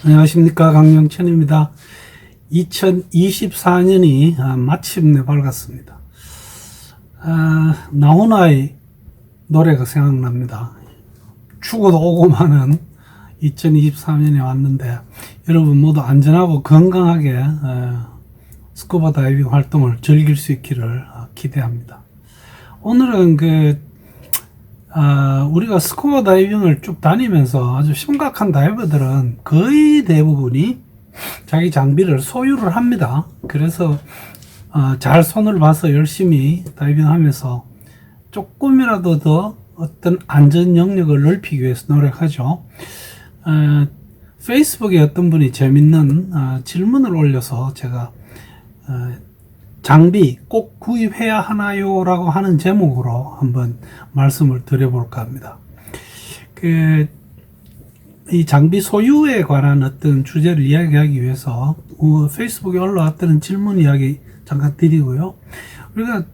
안녕하십니까, 강영천입니다. 2024년이 마침내 밝았습니다. 나훈아의 노래가 생각납니다. 죽어도 오고 마는 2023년이 왔는데 여러분 모두 안전하고 건강하게 스쿠버 다이빙 활동을 즐길 수 있기를 기대합니다. 오늘은 우리가 스쿠버 다이빙을 쭉 다니면서 아주 심각한 다이버들은 거의 대부분이 자기 장비를 소유를 합니다. 그래서 잘 손을 봐서 열심히 다이빙하면서 조금이라도 더 어떤 안전 영역을 넓히기 위해서 노력하죠. 페이스북에 어떤 분이 재밌는 질문을 올려서 제가 장비 꼭 구입해야 하나요? 라고 하는 제목으로 한번 말씀을 드려볼까 합니다. 이 장비 소유에 관한 어떤 주제를 이야기하기 위해서 페이스북에 올라왔다는 질문 이야기 잠깐 드리고요. 우리가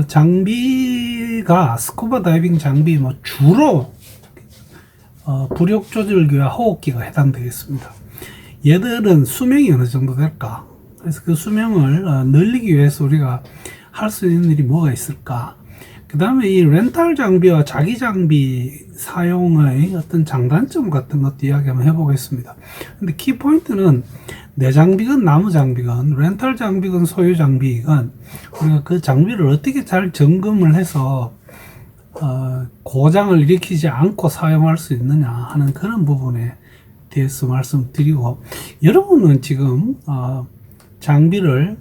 장비가 스쿠버 다이빙 장비 주로 부력 조절기와 호흡기가 해당되겠습니다. 얘들은 수명이 어느 정도 될까? 그래서 그 수명을 늘리기 위해서 우리가 할 수 있는 일이 뭐가 있을까? 그 다음에 이 렌탈 장비와 자기 장비 사용의 어떤 장단점 같은 것도 이야기 한번 해보겠습니다. 근데 키포인트는 내 장비건 나무 장비건 렌탈 장비건 소유 장비건 우리가 그 장비를 어떻게 잘 점검을 해서 고장을 일으키지 않고 사용할 수 있느냐 하는 그런 부분에 대해서 말씀드리고, 여러분은 지금 장비를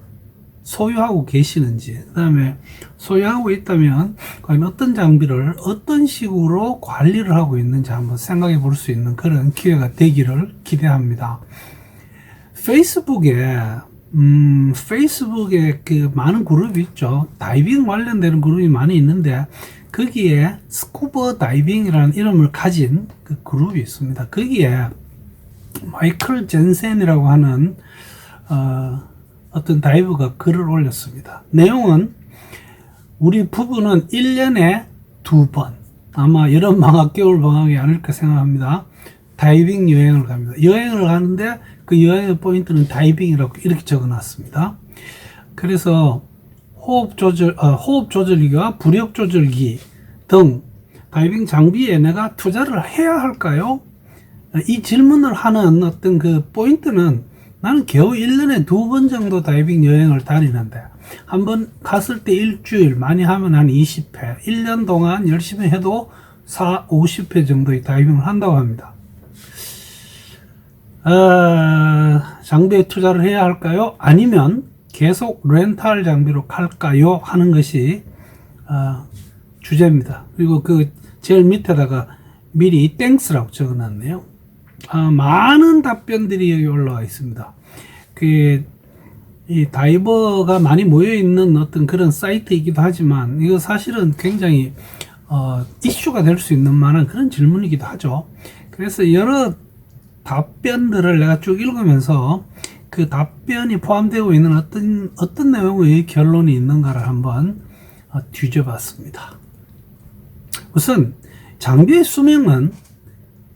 소유하고 계시는지, 그 다음에 소유하고 있다면 과연 어떤 장비를 어떤 식으로 관리를 하고 있는지 한번 생각해 볼 수 있는 그런 기회가 되기를 기대합니다. 페이스북에 그 많은 그룹이 있죠. 다이빙 관련되는 그룹이 많이 있는데 거기에 스쿠버 다이빙이라는 이름을 가진 그 그룹이 있습니다. 거기에 마이클 젠센이라고 하는 어떤 다이버가 글을 올렸습니다. 내용은 우리 부부는 1년에 2번, 아마 여름 방학, 겨울 방학이 아닐까 생각합니다. 다이빙 여행을 갑니다. 여행을 가는데 그 여행의 포인트는 다이빙이라고 이렇게 적어 놨습니다. 그래서 호흡 조절기와 부력 조절기 등 다이빙 장비에 내가 투자를 해야 할까요? 이 질문을 하는 어떤 그 포인트는, 나는 겨우 1년에 2번 정도 다이빙 여행을 다니는데 한 번 갔을 때 일주일, 많이 하면 한 20회, 1년 동안 열심히 해도 50회 정도의 다이빙을 한다고 합니다. 장비에 투자를 해야 할까요? 아니면 계속 렌탈 장비로 갈까요? 하는 것이 주제입니다. 그리고 그 제일 밑에다가 미리 땡스라고 적어놨네요. 많은 답변들이 여기 올라와 있습니다. 이 다이버가 많이 모여있는 어떤 그런 사이트이기도 하지만 이거 사실은 굉장히 이슈가 될 수 있는 만한 그런 질문이기도 하죠. 그래서 여러 답변들을 내가 쭉 읽으면서 그 답변이 포함되고 있는 어떤 내용의 결론이 있는가를 한번 뒤져봤습니다. 우선 장비의 수명은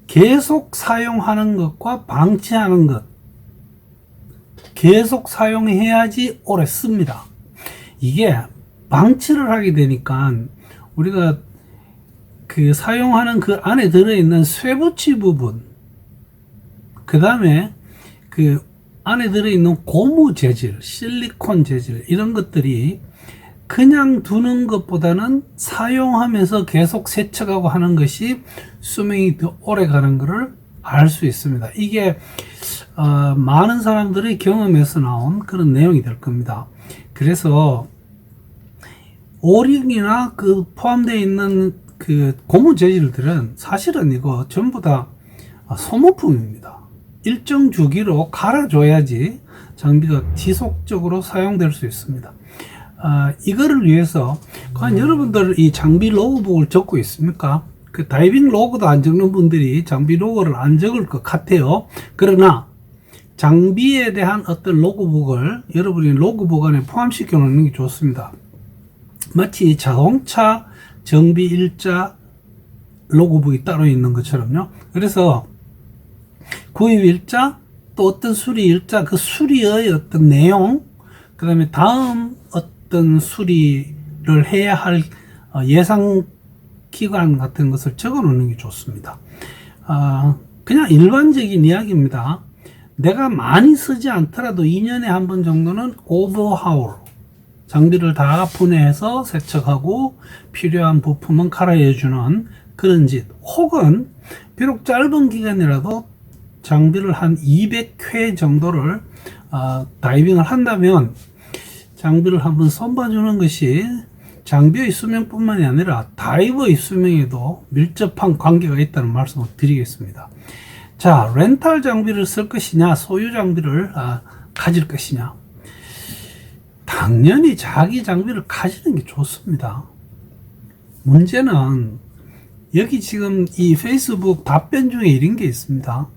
계속 사용하는 것과 방치하는 것, 계속 사용해야지 오래 씁니다. 이게 방치를 하게 되니까 우리가 그 사용하는 그 안에 들어있는 쇠붙이 부분, 그 다음에 그 안에 들어있는 고무 재질, 실리콘 재질, 이런 것들이 그냥 두는 것보다는 사용하면서 계속 세척하고 하는 것이 수명이 더 오래 가는 것을 알 수 있습니다. 이게 많은 사람들의 경험에서 나온 그런 내용이 될 겁니다. 그래서 오링이나 그 포함되어 있는 그 고무 재질들은 사실은 이거 전부 다 소모품입니다. 일정 주기로 갈아줘야지 장비가 지속적으로 사용될 수 있습니다. 이거를 위해서 과연 여러분들 이 장비 로그북을 적고 있습니까? 그 다이빙 로그도 안 적는 분들이 장비 로그를 안 적을 것 같아요. 그러나 장비에 대한 어떤 로그북을 여러분이 로그북 안에 포함시켜 놓는 게 좋습니다. 마치 자동차 정비 일자 로그북이 따로 있는 것처럼요. 그래서 구입일자, 또 어떤 수리일자, 그 수리의 어떤 내용, 그 다음에 다음 어떤 수리를 해야 할 예상 기간 같은 것을 적어 놓는 게 좋습니다. 그냥 일반적인 이야기입니다. 내가 많이 쓰지 않더라도 2년에 한 번 정도는 오버하울, 장비를 다 분해해서 세척하고 필요한 부품은 갈아해주는 그런 짓, 혹은 비록 짧은 기간이라도 장비를 한 200회 정도를 다이빙을 한다면 장비를 한번 손봐주는 것이 장비의 수명뿐만이 아니라 다이버의 수명에도 밀접한 관계가 있다는 말씀을 드리겠습니다. 자, 렌탈 장비를 쓸 것이냐, 소유 장비를 가질 것이냐. 당연히 자기 장비를 가지는 게 좋습니다. 문제는 여기 지금 이 페이스북 답변 중에 이런 게 있습니다.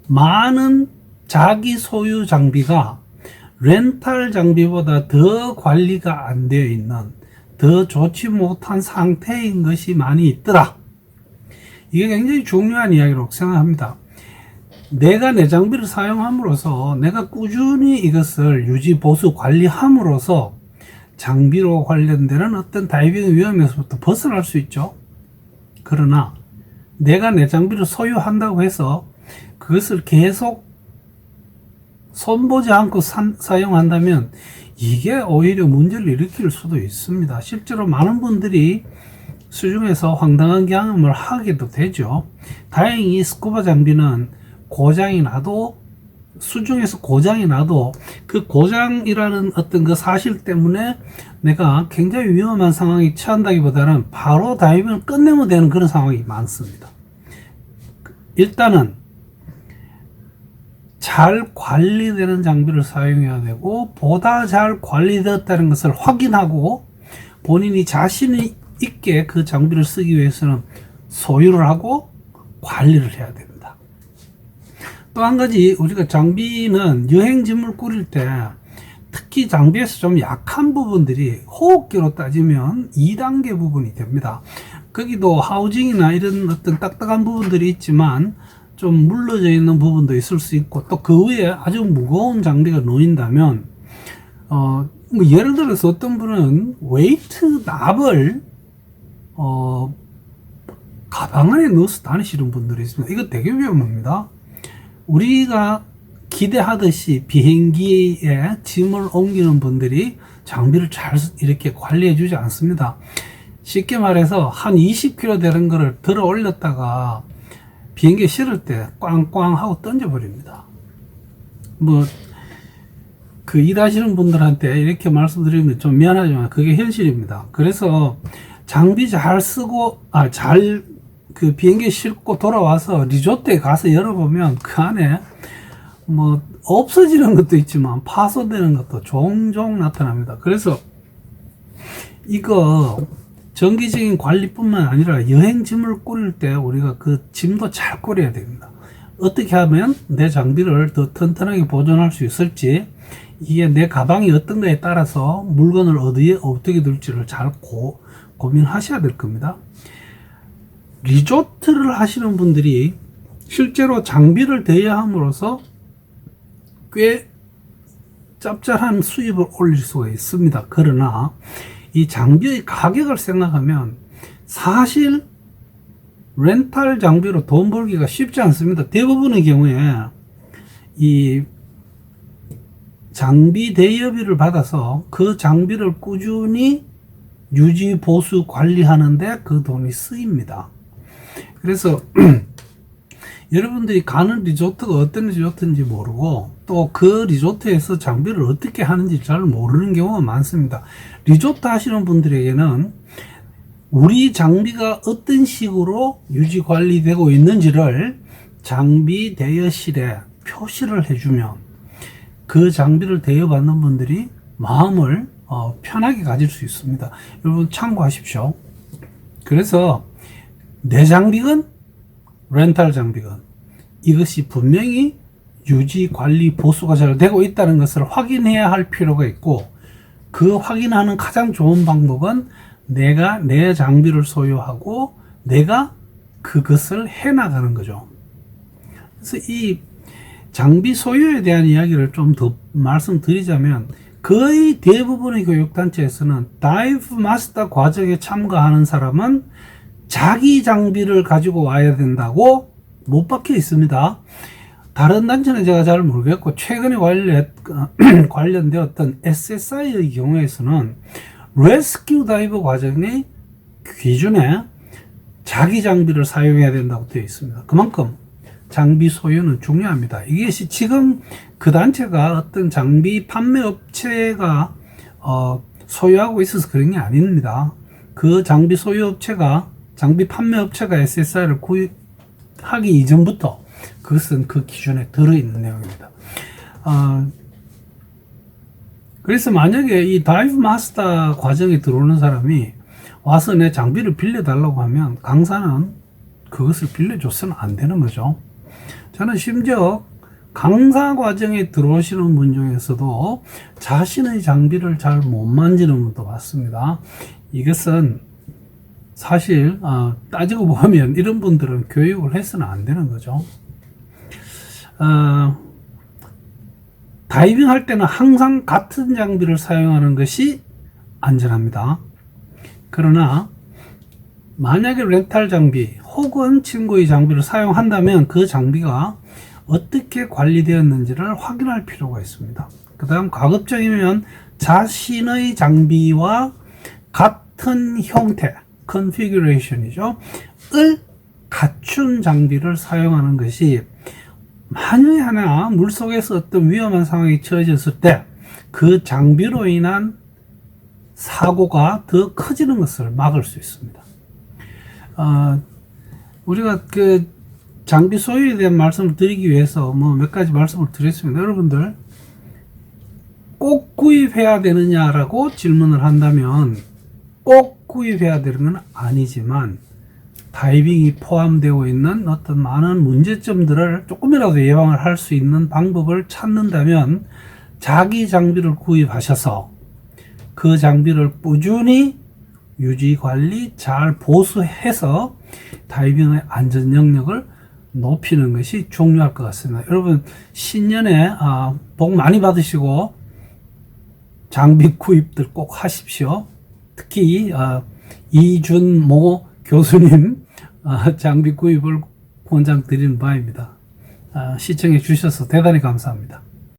많은 자기 소유 장비가 렌탈 장비보다 더 관리가 안 되어 있는, 더 좋지 못한 상태인 것이 많이 있더라. 이게 굉장히 중요한 이야기라고 생각합니다. 내가 내 장비를 사용함으로써 내가 꾸준히 이것을 유지, 보수, 관리함으로써 장비로 관련되는 어떤 다이빙 위험에서부터 벗어날 수 있죠. 그러나 내가 내 장비를 소유한다고 해서 그것을 계속 손보지 않고 사용한다면 이게 오히려 문제를 일으킬 수도 있습니다. 실제로 많은 분들이 수중에서 황당한 경험을 하게도 되죠. 다행히 스쿠버 장비는 고장이 나도, 수중에서 고장이 나도 그 고장이라는 어떤 그 사실 때문에 내가 굉장히 위험한 상황에 처한다기보다는 바로 다이빙을 끝내면 되는 그런 상황이 많습니다. 일단은 잘 관리되는 장비를 사용해야 되고, 보다 잘 관리되었다는 것을 확인하고 본인이 자신이 있게 그 장비를 쓰기 위해서는 소유를 하고 관리를 해야 됩니다. 또 한 가지, 우리가 장비는 여행짐을 꾸릴 때 특히 장비에서 좀 약한 부분들이 호흡기로 따지면 2단계 부분이 됩니다. 거기도 하우징이나 이런 어떤 딱딱한 부분들이 있지만 좀 물러져 있는 부분도 있을 수 있고, 또 그 위에 아주 무거운 장비가 놓인다면 뭐 예를 들어서 어떤 분은 웨이트 납을 가방 안에 넣어서 다니시는 분들이 있습니다. 이거 되게 위험합니다. 우리가 기대하듯이 비행기에 짐을 옮기는 분들이 장비를 잘 이렇게 관리해 주지 않습니다. 쉽게 말해서 한 20kg 되는 거를 들어 올렸다가 비행기에 실을 때 꽝꽝 하고 던져버립니다. 그 일하시는 분들한테 이렇게 말씀드리면 좀 미안하지만 그게 현실입니다. 그래서 장비 잘 쓰고, 그 비행기에 싣고 돌아와서 리조트에 가서 열어보면 그 안에 없어지는 것도 있지만 파손되는 것도 종종 나타납니다. 그래서 이거 정기적인 관리뿐만 아니라 여행짐을 꾸릴 때 우리가 그 짐도 잘 꾸려야 됩니다. 어떻게 하면 내 장비를 더 튼튼하게 보존할 수 있을지, 이게 내 가방이 어떤가에 따라서 물건을 어디에 어떻게 둘지를 잘 고민하셔야 될 겁니다. 리조트를 하시는 분들이 실제로 장비를 대여함으로써 꽤 짭짤한 수입을 올릴 수가 있습니다. 그러나 이 장비의 가격을 생각하면 사실 렌탈 장비로 돈 벌기가 쉽지 않습니다. 대부분의 경우에 이 장비 대여비를 받아서 그 장비를 꾸준히 유지, 보수, 관리하는데 그 돈이 쓰입니다. 그래서 여러분들이 가는 리조트가 어떤 리조트인지 모르고 또 그 리조트에서 장비를 어떻게 하는지 잘 모르는 경우가 많습니다. 리조트 하시는 분들에게는 우리 장비가 어떤 식으로 유지 관리되고 있는지를 장비 대여실에 표시를 해주면 그 장비를 대여받는 분들이 마음을 편하게 가질 수 있습니다. 여러분 참고하십시오. 그래서 내 장비건 렌탈 장비건 이것이 분명히 유지, 관리, 보수가 잘 되고 있다는 것을 확인해야 할 필요가 있고, 그 확인하는 가장 좋은 방법은 내가 내 장비를 소유하고 내가 그것을 해나가는 거죠. 그래서 이 장비 소유에 대한 이야기를 좀 더 말씀드리자면 거의 대부분의 교육단체에서는 다이브 마스터 과정에 참가하는 사람은 자기 장비를 가지고 와야 된다고 못 박혀 있습니다. 다른 단체는 제가 잘 모르겠고 최근에 관련되었던 SSI의 경우에서는 레스큐 다이버 과정의 기준에 자기 장비를 사용해야 된다고 되어 있습니다. 그만큼 장비 소유는 중요합니다. 이것이 지금 그 단체가 어떤 장비 판매 업체가 소유하고 있어서 그런 게 아닙니다. 그 장비 소유 업체가 장비 판매 업체가 SSI를 구입하기 이전부터 그것은 그 기준에 들어있는 내용입니다. 그래서 만약에 이 다이브 마스터 과정에 들어오는 사람이 와서 내 장비를 빌려달라고 하면 강사는 그것을 빌려줘서는 안 되는 거죠. 저는 심지어 강사 과정에 들어오시는 분 중에서도 자신의 장비를 잘 못 만지는 분도 봤습니다. 이것은 사실 따지고 보면 이런 분들은 교육을 해서는 안 되는 거죠. 다이빙 할 때는 항상 같은 장비를 사용하는 것이 안전합니다. 그러나 만약에 렌탈 장비 혹은 친구의 장비를 사용한다면 그 장비가 어떻게 관리되었는지를 확인할 필요가 있습니다. 그 다음 가급적이면 자신의 장비와 같은 형태, 컨피규레이션이죠. 을 갖춘 장비를 사용하는 것이 만약에 하나 물속에서 어떤 위험한 상황에 처해졌을 때 그 장비로 인한 사고가 더 커지는 것을 막을 수 있습니다. 우리가 그 장비 소유에 대한 말씀을 드리기 위해서 몇 가지 말씀을 드렸습니다. 여러분들 꼭 구입해야 되느냐라고 질문을 한다면 꼭 구입해야 되는 건 아니지만 다이빙이 포함되어 있는 어떤 많은 문제점들을 조금이라도 예방을 할 수 있는 방법을 찾는다면 자기 장비를 구입하셔서 그 장비를 꾸준히 유지 관리 잘 보수해서 다이빙의 안전 영역을 높이는 것이 중요할 것 같습니다. 여러분 신년에 복 많이 받으시고 장비 구입들 꼭 하십시오. 특히 이준모 교수님 장비 구입을 권장드리는 바입니다. 시청해 주셔서 대단히 감사합니다.